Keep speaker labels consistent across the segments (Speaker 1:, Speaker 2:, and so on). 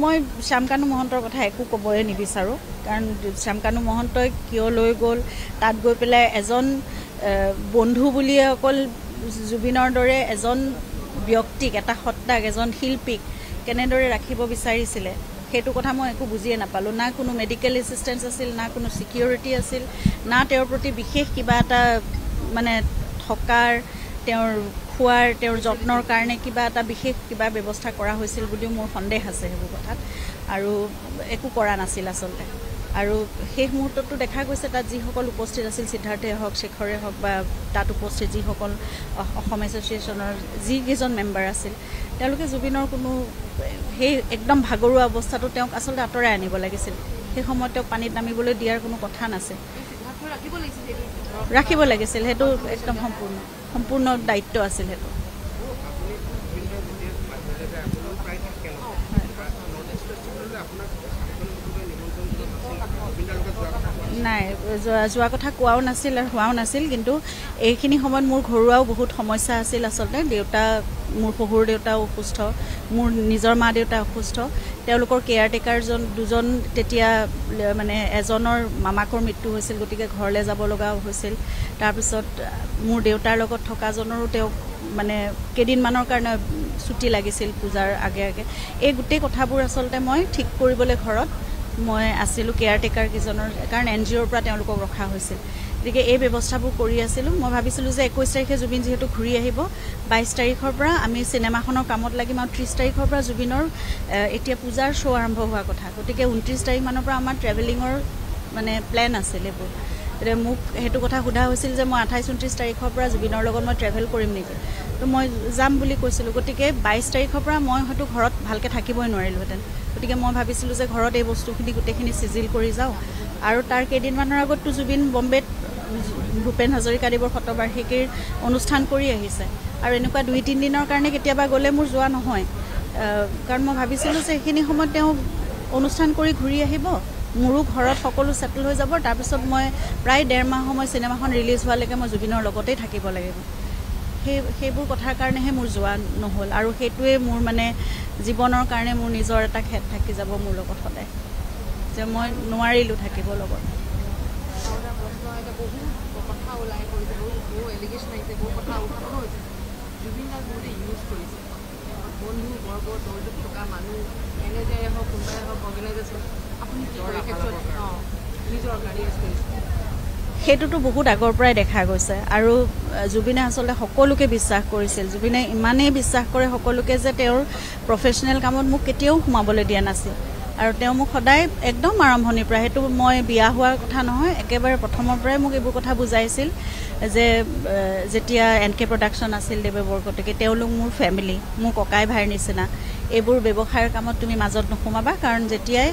Speaker 1: মই শ্যামকানু মহন্তৰ কথা একো ক'বই নিবিচাৰোঁ কাৰণ শ্যামকানু মহন্তই কিয় লৈ গ'ল তাত গৈ পেলাই এজন বন্ধু বুলিয়ে অকল জুবিনৰ দৰে এজন ব্যক্তিক এটা সত্তাক এজন শিল্পীক কেনেদৰে ৰাখিব বিচাৰিছিলে সেইটো কথা মই একো বুজিয়ে নাপালোঁ না কোনো মেডিকেল এছিষ্টেঞ্চ আছিল না কোনো ছিকিউৰিটি আছিল না তেওঁৰ প্ৰতি বিশেষ কিবা এটা মানে থকাৰ তেওঁৰ খোৱাৰ তেওঁৰ যত্নৰ কাৰণে কিবা এটা বিশেষ কিবা ব্যৱস্থা কৰা হৈছিল বুলিও মোৰ সন্দেহ আছে সেইবোৰ কথাত আৰু একো কৰা নাছিল আচলতে আৰু শেষ মুহূৰ্ততো দেখা গৈছে তাত যিসকল উপস্থিত আছিল সিদ্ধাৰ্থে হওক শেখৰে হওক বা তাত উপস্থিত যিসকল অসম এছ'চিয়েশ্যনৰ যিকেইজন মেম্বাৰ আছিল তেওঁলোকে জুবিনৰ কোনো সেই একদম ভাগৰুৱা অৱস্থাটো তেওঁক আচলতে আঁতৰাই আনিব লাগিছিল সেই সময়ত তেওঁক পানীত নামিবলৈ দিয়াৰ কোনো কথা নাছিল ৰাখিব লাগিছিল সেইটো একদম সম্পূৰ্ণ দায়িত্ব আছিল সেইটো নাই যোৱা কথা কোৱাও নাছিল আৰু হোৱাও নাছিল কিন্তু এইখিনি সময়ত মোৰ ঘৰুৱাও বহুত সমস্যা আছিল আচলতে দেউতা মোৰ শহুৰ দেউতাও অসুস্থ মোৰ নিজৰ মা দেউতা অসুস্থ তেওঁলোকৰ কেয়াৰটেকাৰ দুজন তেতিয়া মানে এজনৰ মামাকৰ মৃত্যু হৈছিল গতিকে ঘৰলৈ যাব লগাও হৈছিল তাৰপিছত মোৰ দেউতাৰ লগত থকাজনৰো তেওঁক মানে কেইদিনমানৰ কাৰণে ছুটি লাগিছিল পূজাৰ আগে আগে এই গোটেই কথাবোৰ আচলতে মই ঠিক কৰিবলৈ ঘৰত মই আছিলোঁ কেয়াৰটেকাৰ কেইজনৰ কাৰণ NGOৰ পৰা তেওঁলোকক ৰখা হৈছিল গতিকে এই ব্যৱস্থাবোৰ কৰি আছিলোঁ মই ভাবিছিলোঁ যে 21 তাৰিখে জুবিন যিহেতু ঘূৰি আহিব 22 তাৰিখৰ পৰা আমি চিনেমাখনৰ কামত লাগিম আৰু 30 তাৰিখৰ পৰা জুবিনৰ এতিয়া পূজাৰ শ্ব' আৰম্ভ হোৱা কথা গতিকে 29 তাৰিখমানৰ পৰা আমাৰ ট্ৰেভেলিঙৰ মানে প্লেন আছিল এইবোৰ এতিয়া মোক সেইটো কথা সোধা হৈছিল যে মই 28-29 তাৰিখৰ পৰা জুবিনৰ লগত মই ট্ৰেভেল কৰিম নেকি তো মই যাম বুলি কৈছিলোঁ গতিকে 22 তাৰিখৰ পৰা মই হয়তো ঘৰত ভালকৈ থাকিবই নোৱাৰিলোহেঁতেন গতিকে মই ভাবিছিলোঁ যে ঘৰত এই বস্তুখিনি গোটেইখিনি চিজিল কৰি যাওঁ আৰু তাৰ কেইদিনমানৰ আগততো জুবিন বম্বেত ভূপেন হাজৰিকাদেৱৰ শতবাৰ্ষিকীৰ অনুষ্ঠান কৰি আহিছে আৰু এনেকুৱা 2-3 দিনৰ কাৰণে কেতিয়াবা গ'লে মোৰ যোৱা নহয় কাৰণ মই ভাবিছিলোঁ যে এইখিনি সময়ত তেওঁ অনুষ্ঠান কৰি ঘূৰি আহিব মোৰো ঘৰত সকলো ছেটেল হৈ যাব তাৰপিছত মই প্ৰায় 1.5 মাহ সময় চিনেমাখন ৰিলিজ হোৱালৈকে মই জুবিনৰ লগতেই থাকিব লাগিব সেইবোৰ কথাৰ কাৰণেহে মোৰ যোৱা নহ'ল আৰু সেইটোৱে মোৰ মানে জীৱনৰ কাৰণে মোৰ নিজৰ এটা খেদ থাকি যাব মোৰ লগত সদায় যে মই নোৱাৰিলোঁ থাকিব লগত সেইটোতো বহুত আগৰ পৰাই দেখা গৈছে আৰু জুবিনে আচলতে সকলোকে বিশ্বাস কৰিছিল জুবিনে ইমানেই বিশ্বাস কৰে সকলোকে যে তেওঁৰ প্ৰফেশ্যনেল কামত মোক কেতিয়াও সোমাবলৈ দিয়া নাছিল আৰু তেওঁ মোক সদায় একদম আৰম্ভণিৰ পৰা সেইটো মই বিয়া হোৱাৰ কথা নহয় একেবাৰে প্ৰথমৰ পৰাই মোক এইবোৰ কথা বুজাইছিল যে যেতিয়া NK প্ৰডাকশ্যন আছিল দেৱে বৰকটকী তেওঁলোক মোৰ ফেমিলি মোৰ ককাই ভাইৰ নিচিনা এইবোৰ ব্যৱসায়ৰ কামত তুমি মাজত নোসোমাবা কাৰণ যেতিয়াই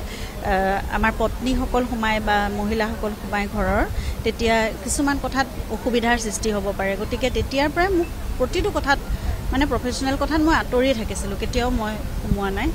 Speaker 1: আমাৰ পত্নীসকল সোমায় বা মহিলাসকল সোমায় ঘৰৰ তেতিয়া কিছুমান কথাত অসুবিধাৰ সৃষ্টি হ'ব পাৰে গতিকে তেতিয়াৰ পৰাই মোক প্ৰতিটো কথাত মানে প্ৰফেশ্যনেল কথাত মই আঁতৰিয়ে থাকিছিলোঁ কেতিয়াও মই সোমোৱা নাই